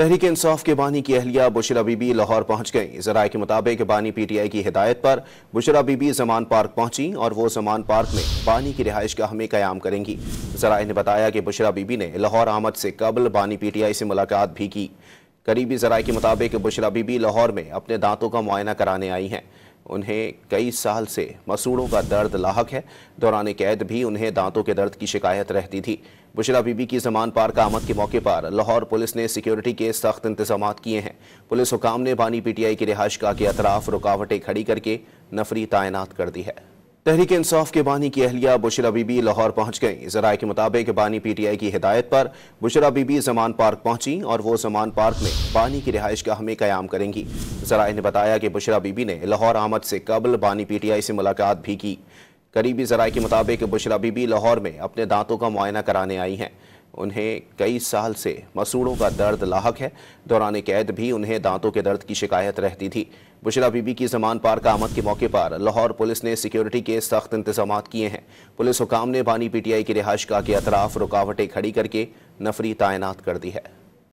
तहरीक इंसाफ के बानी की अहलिया बुशरा बीबी लाहौर पहुंच गईं। ज़राए के मुताबिक बानी पीटीआई की हिदायत पर बुशरा बीबी ज़मान पार्क पहुंची और वो ज़मान पार्क में बानी की रिहाइशगाह में क़याम करेंगी। ज़राए ने बताया कि बुशरा बीबी ने लाहौर आमद से कबल बानी पीटीआई से मुलाकात भी की। करीबी ज़राए के मुताबिक बुशरा बीबी लाहौर में अपने दांतों का मुआयना कराने आई हैं। उन्हें कई साल से मसूड़ों का दर्द लाहक है। दौरान कैद भी उन्हें दांतों के दर्द की शिकायत रहती थी। बुशरा बीबी की ज़मान पार्क आमद के मौके पर लाहौर पुलिस ने सिक्योरिटी के सख्त इंतजाम किए हैं। पुलिस हुकाम ने बानी पीटीआई की रिहाइशगाह के अतराफ रुकावटें खड़ी करके नफरी तैनात कर दी है। तहरीक इंसाफ के बानी की अहलिया बुशरा बीबी लाहौर पहुंच गईं। ज़राए के मुताबिक बानी पीटीआई की हिदायत पर बुशरा बीबी ज़मान पार्क पहुंची और वो ज़मान पार्क में बानी की रिहाइशगाह में क़याम करेंगी। ज़राए ने बताया कि बुशरा बीबी ने लाहौर आमद से कबल बानी पीटीआई से मुलाकात भी की। करीबी ज़राए के मुताबिक बुशरा बीबी लाहौर में अपने दांतों का मुआयना कराने आई हैं। उन्हें कई साल से मसूड़ों का दर्द लाहक है। दौरान कैद भी उन्हें दांतों के दर्द की शिकायत रहती थी। बुशरा बीबी की ज़मान पार्क आमद के मौके पर लाहौर पुलिस ने सिक्योरिटी के सख्त इंतजाम किए हैं। पुलिस हुकाम ने बानी पीटीआई की रिहाइशगाह के अतराफ रुकावटें खड़ी करके नफरी तैनात कर दी है।